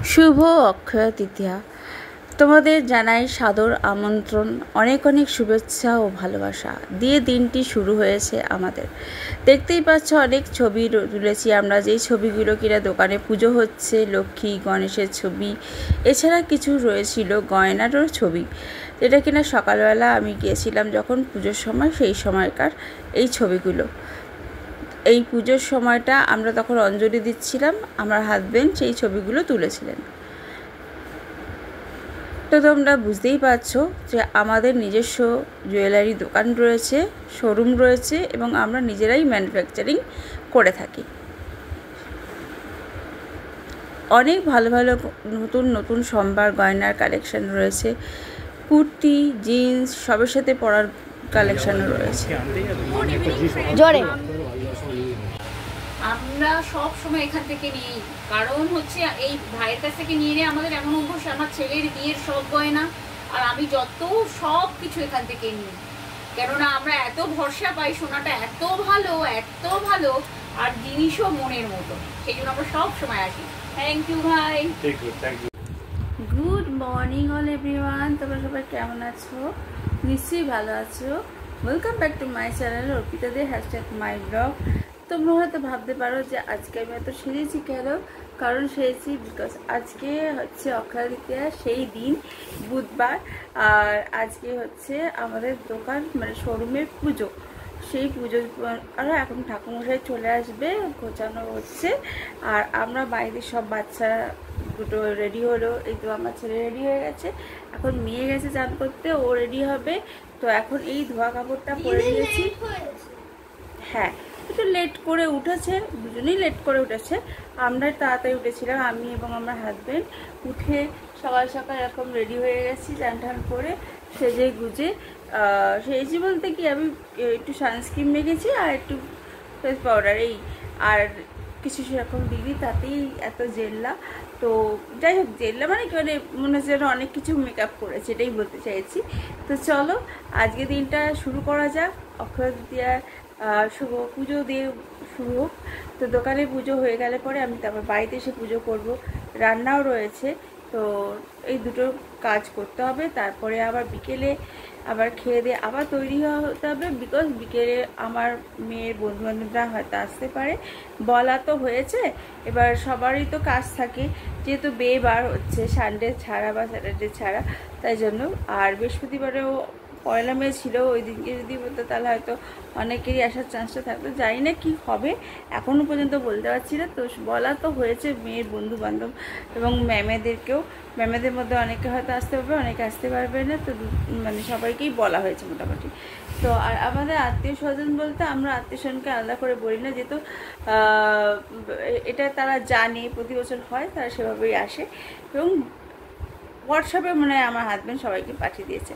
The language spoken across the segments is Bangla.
শুভ অক্ষয় তৃতীয়া। তোমাদের জানাই সাদর আমন্ত্রণ, অনেক অনেক শুভেচ্ছা ও ভালোবাসা দিয়ে দিনটি শুরু হয়েছে আমাদের। দেখতেই পাচ্ছ অনেক ছবি তুলেছি আমরা, যেই ছবিগুলো কিনা দোকানে পুজো হচ্ছে, লক্ষ্মী গণেশের ছবি, এছাড়া কিছু রয়েছিল গয়নারও ছবি, যেটা কিনা সকালবেলা আমি গিয়েছিলাম যখন পুজোর সময়, সেই সময়কার এই ছবিগুলো। এই পুজোর সময়টা আমরা তখন অঞ্জলি দিচ্ছিলাম, আমার হাজবেন্ড সেই ছবিগুলো তুলেছিলেন। তো তোমরা বুঝতেই পারছো যে আমাদের নিজস্ব জুয়েলারি দোকান রয়েছে, শোরুম রয়েছে, এবং আমরা নিজেরাই ম্যানুফ্যাকচারিং করে থাকি। অনেক ভালো ভালো নতুন নতুন সম্ভার গয়নার কালেকশান রয়েছে, কুর্তি জিন্স সবের সাথে পরার কালেকশানও রয়েছে। জোরে আমরা সব সময় এখান থেকে নিই, কারণ হচ্ছে এই ভাইয়ের কাছ থেকে নিয়ে আমাদের এমন অভ্যাস, আমার ছেলের বিয়ের সব গয়না আর আমি যত সব কিছু এখান থেকে নিই, কেননা আমরা এত ভরসা পাই, সোনাটা এত ভালো আর জিনিসও মনের মতো, সেই জন্য আমরা সব সময় আসি। থ্যাংক ইউ ভাই। গুড মর্নিং অল এভরিওয়ান, তোমরা সবাই কেমন আছো? নিশ্চয়ই ভালো আছো। Welcome back to my channel অর্পিতাদের #মাই ব্লগ। তোমরা হয়তো ভাবতে পারো যে আজকে আমি এত সেরেছি কেন? কারণ সেরেছি বিকজ আজকে হচ্ছে অক্ষয় তৃতীয়া, সেই দিন বুধবার, আর আজকে হচ্ছে আমাদের দোকান মানে শোরুমের পুজো। সেই পুজো আরও এখন ঠাকুরমশাই চলে আসবে, গোছানো হচ্ছে, আর আমরা বাইরে সব বাচ্চারা দুটো রেডি হলো। এই তো আমার ছেলে রেডি হয়ে গেছে, এখন মেয়ে গেছে চান করতে, ও রেডি হবে। তো এখন এই ধোয়া কাপড়টা পরে দিয়েছি। হ্যাঁ, একটু লেট করে উঠেছে, দুজনেই লেট করে উঠেছে। আমরা তাড়াতাড়ি উঠেছিলাম, আমি এবং আমার হাজব্যান্ড। উঠে সকাল সকাল এরকম রেডি হয়ে গেছি, চান টান করে সেজে গুজে। সেজে বলতে কি, আমি একটু সানস্ক্রিন মেখেছি আর একটু ফেস পাউডার, এই আর কিছু সেরকম দিদি, তাতেই এত জেল্লা। তো যাই হোক, জেল্লা মানে কি, মানে মনে হচ্ছে যেন অনেক কিছু মেকআপ করেছে, এটাই বলতে চাইছি। তো চলো আজকে দিনটা শুরু করা যাক। অক্ষয় তৃতীয়া শুভ পুজো দিয়ে শুরু হোক। তো দোকানে পুজো হয়ে গেলে পরে আমি তারপর বাড়িতে এসে পুজো করব, রান্নাও রয়েছে। তো এই দুটো কাজ করতে হবে, তারপরে আবার বিকেলে আবার খেয়ে দিয়ে আবার তৈরি হতে হবে, বিকজ বিকেলে আমার মেয়ের বন্ধুবান্ধবরা হয়তো আসতে পারে। বলা তো হয়েছে, এবার সবারই তো কাজ থাকে, যেহেতু বিয়ে বার হচ্ছে সানডে ছাড়া বা স্যাটারডে ছাড়া, তাই জন্য। আর বৃহস্পতিবারেও পয়লা মে ছিল, ওই দিনকে যদি বলতো তাহলে হয়তো অনেকেরই আসার চান্সটা থাকতো। জানি না কী হবে, এখনও পর্যন্ত বলতে পারছি না। তো বলা তো হয়েছে মেয়ের বন্ধু বান্ধব এবং ম্যামেদেরকেও, ম্যামেদের মধ্যে অনেকে হয়তো আসতে পারবে, অনেকে আসতে পারবে না। তো মানে সবাইকেই বলা হয়েছে মোটামুটি। তো আর আমাদের আত্মীয় স্বজন বলতে আমরা আত্মীয় স্বজনকে আলাদা করে বলি না, যেহেতু এটা তারা জানে প্রতি বছর হয়, তারা সেভাবেই আসে। এবং হোয়াটসঅ্যাপে মনে হয় আমার হাজব্যান্ড সবাইকে পাঠিয়ে দিয়েছে।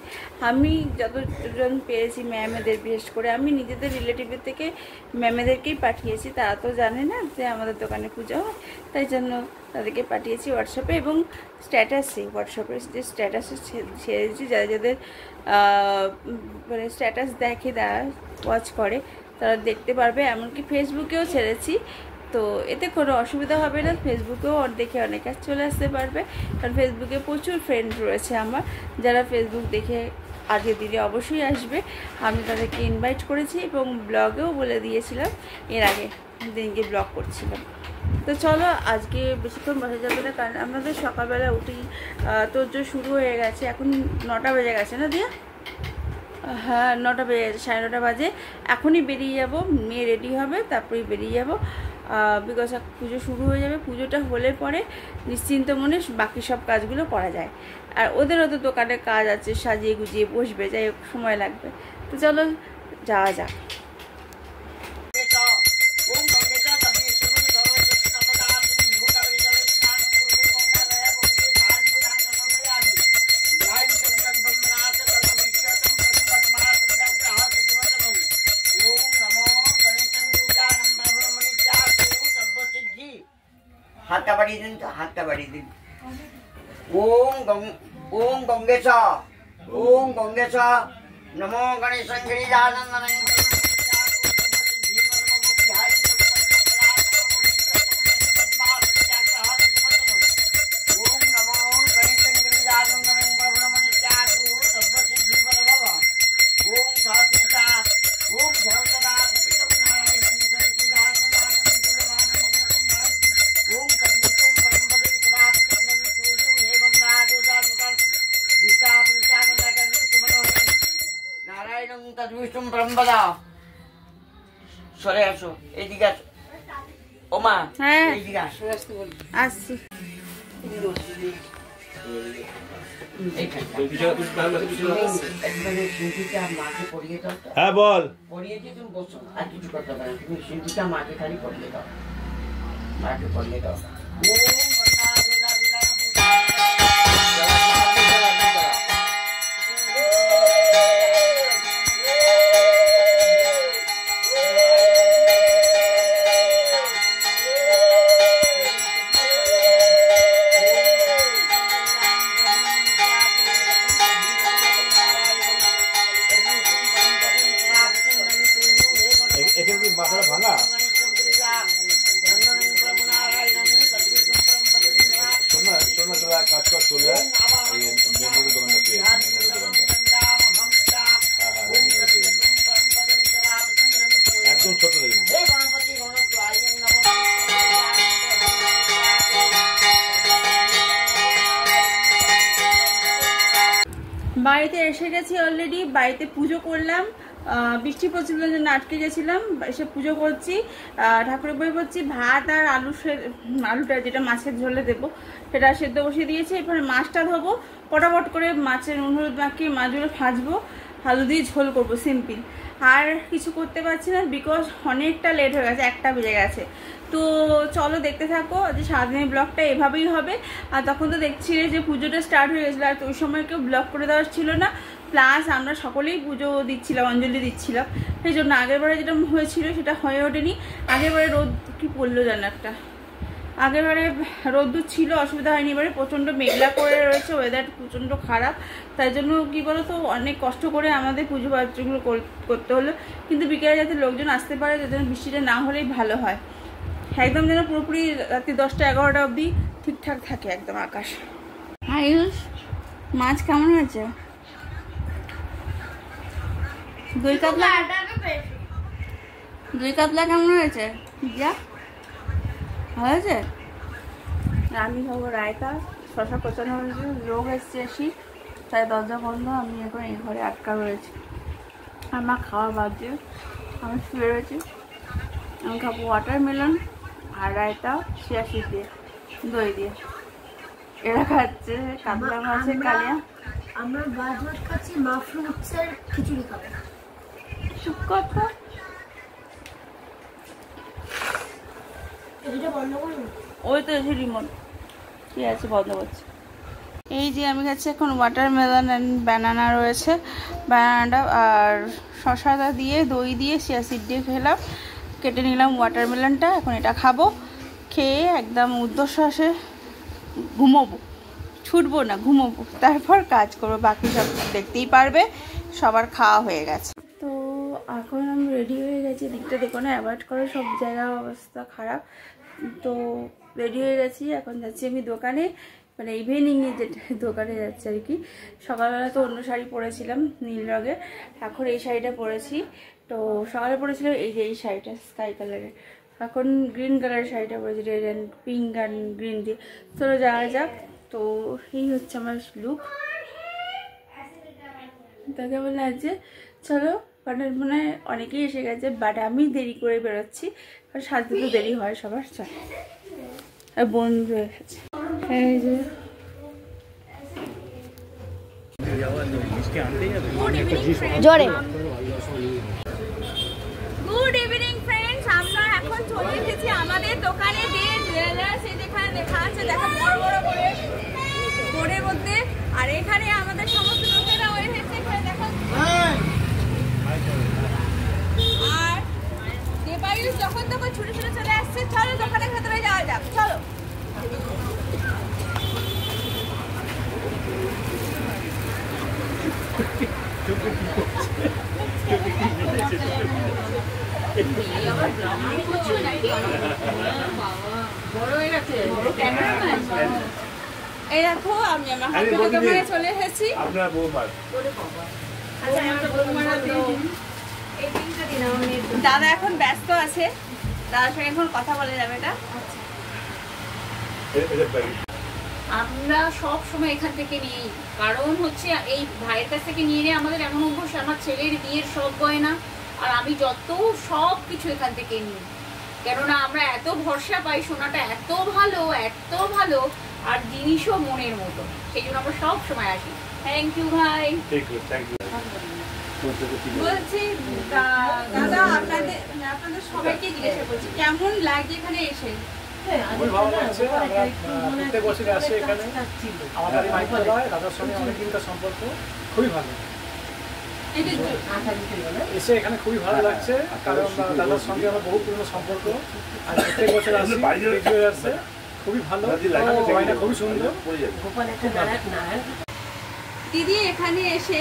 আমি যতজন পেয়েছি ম্যামেদের, বিশেষ করে আমি নিজেদের রিলেটিভের থেকে ম্যামেদেরকেই পাঠিয়েছি। তারা তো জানে না যে আমাদের দোকানে পুজো হয়, তাই জন্য তাদেরকে পাঠিয়েছি হোয়াটসঅ্যাপে এবং স্ট্যাটাসে, হোয়াটসঅ্যাপে যে স্ট্যাটাসে ছেড়েছি, যাদের যাদের মানে স্ট্যাটাস দেখে, তারা ওয়াচ করে, তারা দেখতে পারবে। এমনকি ফেসবুকেও ছেড়েছি, তো এতে কোনো অসুবিধা হবে না। ফেসবুকেও দেখে অনেকে চলে আসতে পারবে, কারণ ফেসবুকে প্রচুর ফ্রেন্ড রয়েছে আমার, যারা ফেসবুক দেখে আগে দিলে অবশ্যই আসবে। আমি তাদেরকে ইনভাইট করেছি এবং ব্লগেও বলে দিয়েছিলাম এর আগে দিনকে ব্লগ করছিলাম। তো চলো আজকে বেশিক্ষণ বসা যাবে না, কারণ আমাদের সকালবেলা উঠেই তোরজো শুরু হয়ে গেছে। এখন 9টা বেজে গেছে না দিয়া? হ্যাঁ, 9টা বেজে গেছে, 9:30 বাজে। এখনই বেরিয়ে যাব, মেয়ে রেডি হবে, তারপরেই বেরিয়ে যাব, বিকজ পুজো শুরু হয়ে যাবে। পুজোটা হলে পরে নিশ্চিন্ত মনে বাকি সব কাজগুলো করা যায়। আর ওদেরও তো দোকানে কাজ আছে, সাজিয়ে গুজিয়ে বসবে, যাই হোক সময় লাগবে। তো চলো যাওয়া যাক। হাতটা বাড়িয়ে দিন, তো হাতটা বাড়িয়ে দিন। ওম গঙ্গেশ, ওম গঙ্গেশ, নমো গণেশ গিরিজানন্দ। সম্পদা সরে আসো, এইদিকে আসো। ও মা, হ্যাঁ। এইদিকে আসো। আসছি। হ্যাঁ বল। পরিয়ে দিয়ে তুমি বসো, আর কিছু করতে পারো না। তুমি সিঁদুরটা মাকে খালি পরিয়ে দাও, মাকে পরিয়ে দাও। এখানে কি মাথাটা ভাঙা? শোন না তোরা কাজ কর, চলে আয় মেন রোডের দোকানটা পেয়ে, একদম ছোট দেখুন। বাড়িতে এসে গেছি অলরেডি। বাড়িতে পুজো করলাম, বৃষ্টি পড়ছিল জন্য আটকে গেছিলাম, এসে পুজো করছি, ঠাকুরের বই পড়ছি। ভাত আর আলুটা যেটা মাছের ঝোলে দেবো সেটা সেদ্ধ বসিয়ে দিয়েছি। এরপরে মাছটা ধোবো, পটাপট করে মাছের নুন হলুদ মাখিয়ে মাছগুলো ভাজবো, আলু দিয়ে ঝোল করবো সিম্পল। আর কিছু করতে পারছি না বিকজ অনেকটা লেট হয়ে গেছে, 1টা বেজে গেছে। তো চলো দেখতে থাকো, যে সারাদিনের ব্লগটা এভাবেই হবে। আর তখন তো দেখছিলে যে পুজোটা স্টার্ট হয়ে গেছিলো, আর ওই সময় কেউ ব্লগ করে দেওয়ার ছিল না, প্লাস আমরা সকলেই পুজো দিচ্ছিলাম, অঞ্জলি দিচ্ছিলাম। সেই জন্য আগেরবারে যেটা হয়েছিল সেটা হয়ে ওঠেনি। আগেরবারে রোদ কি পড়লো জানো একটা, আগেরবারে রোদ্দুর ছিল, অসুবিধা হয়নি। এবারে প্রচণ্ড মেঘলা করে রয়েছে, ওয়েদার প্রচণ্ড খারাপ। তাই জন্য কী বলো তো, অনেক কষ্ট করে আমাদের পুজো পার্বণগুলো করতে হলো। কিন্তু বিকেলে যাতে লোকজন আসতে পারে, যাতে বৃষ্টিটা না হলেই ভালো হয়। একদম যেন পুরোপুরি রাত্রি 10টা-11টা অবধি ঠিকঠাক থাকে একদম আকাশ। আয়ুষ, মাছ কেমন হয়েছে? দই কাতলা কেমন হয়েছে? যা ভালো হয়েছে। আমি খাবো রায়তা, শশা কোচানো হয়েছে। লোক এসছে এসি, তাই দরজা বন্ধ। আমি এখন এই ঘরে আটকা রয়েছি। আমার খাওয়া বাদ দিয়ে আমি শুয়ে রয়েছি। আমি খাবো ওয়াটারমেলন আর রায়তা চিয়া সিড দিয়ে, দই দিয়ে। এরা খাচ্ছে কাতলা মাছের কালিয়া। আমরা বাজমাত খাচ্ছি, মা ফ্রুটসের খিচুড়ি খাবো। চুপ কথা, এটা বন্ধ করুন। ওই তো এসে রিমোট কি আছে বন্ধ করছে। এই যে আমি খাচ্ছি এখন ওয়াটারমেলন অ্যান্ড ব্যানানা রয়েছে, ব্যানানাটা আর শশাটা দিয়ে দই দিয়ে চিয়া সিড দিয়ে খেলাম। কেটে নিলাম ওয়াটারমেলনটা, এখন এটা খাবো। খেয়ে একদম ঊর্ধ্বশ্বাসে ঘুমোবো, ছুটবো না, ঘুমোবো, তারপর কাজ করবো। বাকি সব দেখতেই পারবে, সবার খাওয়া হয়ে গেছে। তো এখন আমি রেডি হয়ে গেছি, দিকটা দেখো না, অ্যাভয়েড করো, সব জায়গার অবস্থা খারাপ। তো রেডি হয়ে গেছি, এখন যাচ্ছি আমি দোকানে, মানে ইভিনিংয়ে যেটা দোকানে যাচ্ছি আর কি। সকালবেলা তো অন্য শাড়ি পরেছিলাম নীল রঙের, এখন এই শাড়িটা পরেছি। তো সকালে পরেছিলাম এই যে এই শাড়িটা স্কাই কালারের, এখন গ্রিন কালারের শাড়িটা পরেছি, red and pink and green দিয়ে। চলো যাওয়া যাক। তো এই হচ্ছে আমার লুক, তাকে বলে আছে চলো। বাট মনে হয় অনেকেই এসে গেছে, বাট আমি দেরি করে বেরোচ্ছি, কারণ সাজতে তো দেরি হয় সবার। চল, আর বন্ধু এসেছে এই যে। জোরে গুড ইভিনিং ফ্রেন্ডস, আমরা এখন চলে এসেছি আমাদের দোকানে, যে জুয়েলার্স, এই যেখানে দেখা আছে, দেখা বড় বড় করে বোর্ডের মধ্যে। আর এখানে আমাদের সমস্ত লোকেরাও এসেছে, এখানে দেখা। আর দেবায়ুষ যখন তখন ছুটে ছুটে চলে আসছে। চলো দোকানের ভেতরে যাওয়া যাক, চলো। এই দেখো আমি আমার হাতের দোকানে চলে এসেছি। আপনার বৌমার দাদা এখন ব্যস্ত আছে, দাদার সঙ্গে এখন কথা বলে যাবে। এটা আমরা সব সময় এখান থেকে নিই, কারণ হচ্ছে এই ভাইয়ের কাছ থেকে নিয়ে আমাদের এমন অভ্যাস, আমার ছেলের বিয়ের সব গয়না আর আমি যত সব কিছু এখান থেকে নিই, কেননা আমরা এত ভরসা পাই, সোনাটা এত ভালো আর জিনিসও মনের মতো, সেই জন্য আমরা সব সময় আসি। থ্যাংক ইউ ভাই। বলছি দাদা, আপনাদের সবাইকে জিজ্ঞাসা করছি কেমন লাগে এখানে এসে? খুবই ভালো লাগছে। আমরা প্রত্যেক বছরই আসি এখানে। আমাদের মাইকতলায় দাদার সঙ্গে অনেক দিনকার সম্পর্ক, খুবই ভালো। এসে এখানে খুবই ভালো লাগছে, কারণ দাদার সঙ্গে আমার বহু পুরনো সম্পর্ক। আর প্রত্যেক বছর আসি, আসছে খুবই ভালো, খুবই সুন্দর। দিদি এখানে এসে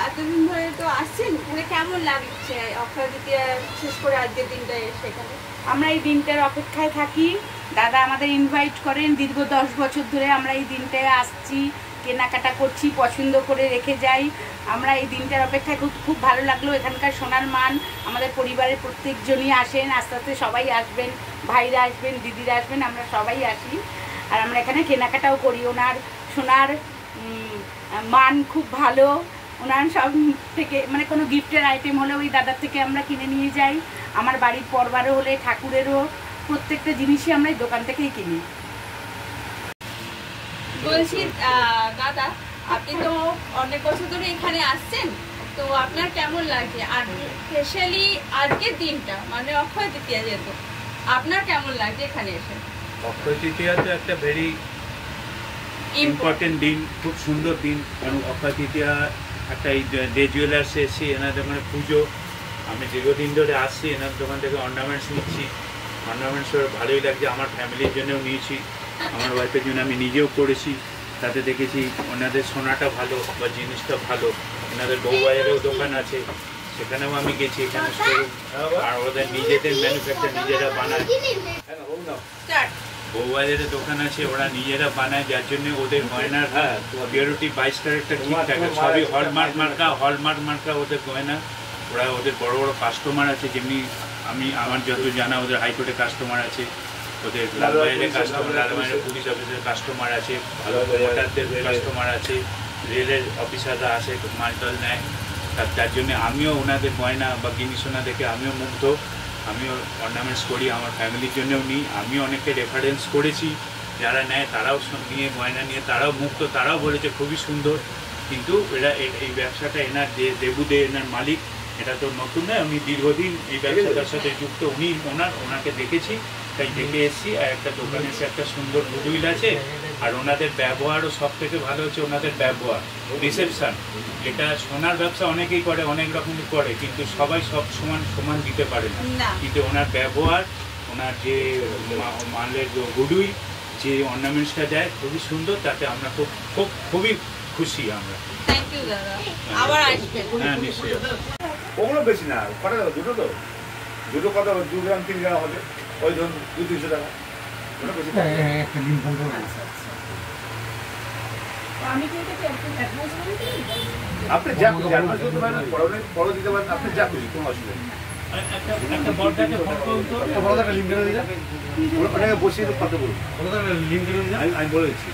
এতদিন ধরে তো আসছেন, এখানে কেমন লাগছে অক্ষয় তৃতীয়া শেষ করে আজকের দিনটা এসে এখানে? আমরা এই দিনটার অপেক্ষায় থাকি, দাদা আমাদের ইনভাইট করেন, দীর্ঘ 10 বছর ধরে আমরা এই দিনটায় আসছি, কেনাকাটা করছি, পছন্দ করে রেখে যাই। আমরা এই দিনটার অপেক্ষায় খুব ভালো লাগলো। এখানকার সোনার মান আমাদের পরিবারের প্রত্যেকজনই আসেন, আস্তে আস্তে সবাই আসবেন, ভাইরা আসবেন, দিদিরা আসবেন, আমরা সবাই আসি। আর আমরা এখানে কেনাকাটাও করি। ওনার সোনার মান খুব ভালো, ওনার সব থেকে মানে কোনো গিফটের আইটেম হলে ওই দাদার থেকে আমরা কিনে নিয়ে যাই। আমার বাড়ির পরবারও হলে, ঠাকুরেরও, প্রত্যেকটা জিনিসই আমরা এই দোকান থেকেই কিনি। বলছি দাদা, আপনি তো অনেক বছর ধরে এখানে আসছেন, তো আপনার কেমন লাগে? আর স্পেশালি আজকের দিনটা মানে অক্ষয় তৃতীয়া, যেহেতু আপনার কেমন লাগে এখানে এসে? অক্ষয় তৃতীয়া তো একটা ভেরি ইম্পর্টেন্ট দিন, খুব সুন্দর দিন। কারণ অক্ষয় তৃতীয়া একটা এই ডে জুয়েলার্সে এসেছি, এনাদের মানে পুজো। আমি দীর্ঘদিন ধরে আসছি, এনার দোকান থেকে অর্নামেন্টস নিচ্ছি। অর্নামেন্টস ভালোই লাগছে, আমার ফ্যামিলির জন্যও নিয়েছি, আমার ওয়াইফের জন্য আমি নিজেও করেছি। তাতে দেখেছি ওনাদের সোনাটা ভালো বা জিনিসটা ভালো। ওনাদের বউবাজারেও দোকান আছে, সেখানেও আমি গেছি। এখানে আর ওদের নিজেদের ম্যানুফ্যাকচার নিজেরা বানায়। বউবাজারে দোকান আছে, ওরা নিজেরা বানায়, যার জন্য ওদের গয়নার পিওরিটি 22 ক্যারেটটা ঠিক থাকে। সবই হলমার্ক মার্কা ওদের গয়না। ওরা ওদের বড় বড় কাস্টমার আছে, যেমনি আমার যত জানা ওদের হাইকোর্টে কাস্টমার আছে, ওদের লালবাজারের কাস্টমার, লালবাজারের পুলিশ অফিসের কাস্টমার আছে, ভালো ভোটারদের কাস্টমার আছে, রেলের অফিসাররা আসে, মালটল নেয়। তার জন্য আমিও ওনাদের গয়না বা জিনিসোনা দেখে আমিও মুগ্ধ। আমিও অর্নামেন্টস করি, আমার ফ্যামিলির জন্যও নিই। আমিও অনেককে রেফারেন্স করেছি, যারা নেয় তারাও নিয়ে গয়না নিয়ে তারাও মুগ্ধ, তারাও বলেছে খুবই সুন্দর। কিন্তু এরা এই ব্যবসাটা এনার যে দেবুদে এনার মালিক, এটা তো নতুন নয়, উনি দীর্ঘদিন এই ব্যবসাটার সাথে যুক্ত। ওনাকে দেখেছি, তাই দেখে এসেছি। আর একটা দোকানে এসে একটা সুন্দর গুডউইল আছে। আর ওনাদের ব্যবহারও সব থেকে ভালো হচ্ছে ওনাদের ব্যবহার, রিসেপশন। এটা সোনার ব্যবসা অনেকেই করে, অনেক রকমই করে, কিন্তু সবাই সব সমান দিতে পারে না। কিন্তু ওনার ব্যবহার, ওনার যে মালের গুডউইল, যে অর্নামেন্টসটা দেয় খুবই সুন্দর। তাতে আমরা খুবই খুশি আমরা। থ্যাংক ইউ দাদা, আবার আসবেন। হ্যাঁ, নিশ্চয়ই। ওগুলো বেশি না, কটা দুটো তো, দুটো কত 2 গ্রাম 3 গ্রাম হবে, ওই ধরুন 200-300 টাকা। আপনি যা অ্যাডভান্স করতে পারেন, পরে দিতে পারেন, আপনি যা খুশি, কোনো অসুবিধা নেই। একটা বড়দাকে ফোন করুন তো, বড়দাকে লিঙ্ক করে দিলে ওটাকে বসিয়ে কথা বলুন, বড়দাকে লিঙ্ক করে দিলে আমি বলে দিচ্ছি।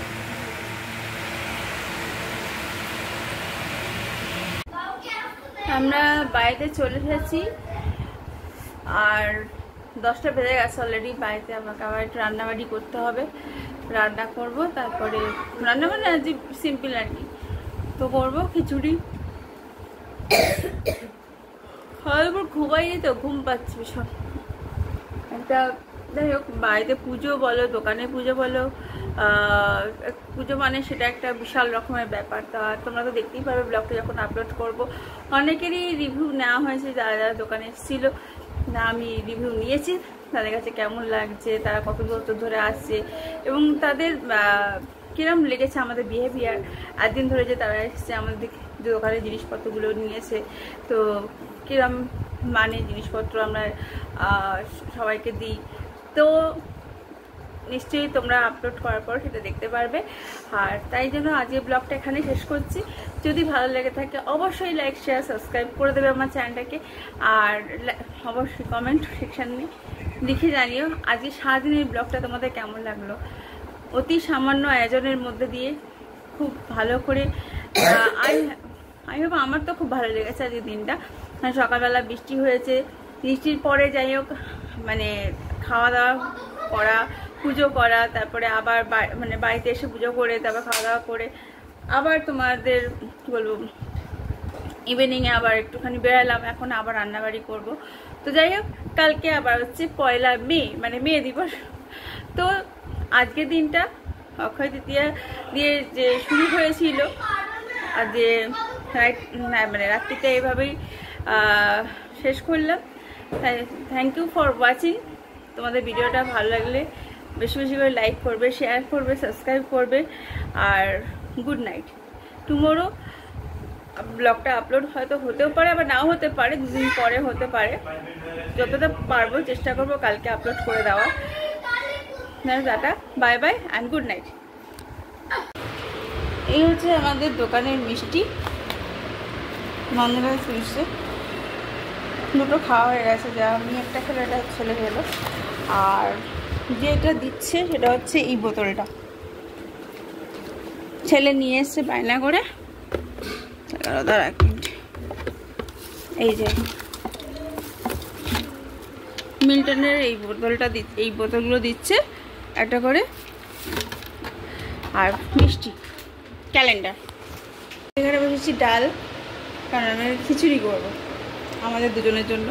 আমরা বাড়িতে চলে এসেছি, আর 10টা বেজে গেছে অলরেডি। বাড়িতে আমাকে আবার একটু রান্নাবাড়ি করতে হবে, রান্না করব। তারপরে রান্না মানে আজ সিম্পল আর কি, তো করবো খিচুড়ি। খাওয়ার পর ঘুমাই, তো ঘুম পাচ্ছে ভীষণ একটা। যাই হোক, বাড়িতে পুজো বলো, দোকানে পুজো বলো, পুজো মানে সেটা একটা বিশাল রকমের ব্যাপার। তা তোমরা তো দেখতেই পাবে ব্লগটা যখন আপলোড করব। অনেকেরই রিভিউ নেওয়া হয়েছে, যারা যারা দোকানে এসেছিলো, না আমি রিভিউ নিয়েছি, তাদের কাছে কেমন লাগছে, তারা কত বছর ধরে আসছে এবং তাদের কিরম লেগেছে আমাদের বিহেভিয়ার একদিন ধরে, যে তারা এসেছে আমাদের যে দোকানের জিনিসপত্রগুলো নিয়েছে, তো কিরম মানে জিনিসপত্র আমরা সবাইকে দিই। তো নিশ্চয়ই তোমরা আপলোড করার পর সেটা দেখতে পারবে। আর তাই জন্য আজকে ব্লগটা এখানে শেষ করছি। যদি ভালো লেগে থাকে অবশ্যই লাইক, শেয়ার, সাবস্ক্রাইব করে দেবে আমার চ্যানেলটাকে। আর অবশ্যই কমেন্ট সেকশানে লিখে জানিও আজকে সারাদিনের ব্লগটা তোমাদের কেমন লাগলো। অতি সামান্য আয়োজনের মধ্যে দিয়ে খুব ভালো করে আই হোপ, আমার তো খুব ভালো লেগেছে আজকের দিনটা। সকালবেলা বৃষ্টি হয়েছে, বৃষ্টির পরে যাই হোক মানে খাওয়া দাওয়া করা, পুজো করা, তারপরে আবার মানে বাড়িতে এসে পুজো করে তারপর খাওয়া দাওয়া করে আবার তোমাদের কী বলবো ইভিনিংয়ে আবার একটুখানি বেড়ালাম। এখন আবার রান্নাবাড়ি করব। তো যাই হোক কালকে আবার হচ্ছে 1 মে মানে মে দিবস। তো আজকের দিনটা অক্ষয় তৃতীয়া দিয়ে যে শুরু হয়েছিল আর যে মানে রাত্রিটা এইভাবেই শেষ করলাম। Thank you for watching. তোমাদের ভিডিওটা ভালো লাগলে বেশি বেশি করে লাইক করবে, শেয়ার করবে, সাবস্ক্রাইব করবে। আর গুড নাইট। টুমোরো ব্লগটা আপলোড হয়তো হতেও পারে আবার নাও হতে পারে, 2 দিন পরে হতে পারে। যতটা পারবো চেষ্টা করবো কালকে আপলোড করে দেওয়া। Tata, bye bye and good night. এই হচ্ছে আমাদের দোকানের মিষ্টি, নন্দরাজ মিষ্টি। 2টো খাওয়া হয়ে গেছে, যা আমি একটা খেলে এটা ছেলে খেলো। আর যেটা দিচ্ছে সেটা হচ্ছে এই বোতলটা, ছেলে নিয়ে এসছে বায়না করে। দাঁড়া 1 মিনিট, এই যে মিল্টনের এই বোতলটা এই বোতলগুলো দিচ্ছে একটা করে, আর মিষ্টি, ক্যালেন্ডার। এখানে বসেছি ডাল, কারণ আমি খিচুড়ি করবো আমাদের দুজনের জন্য।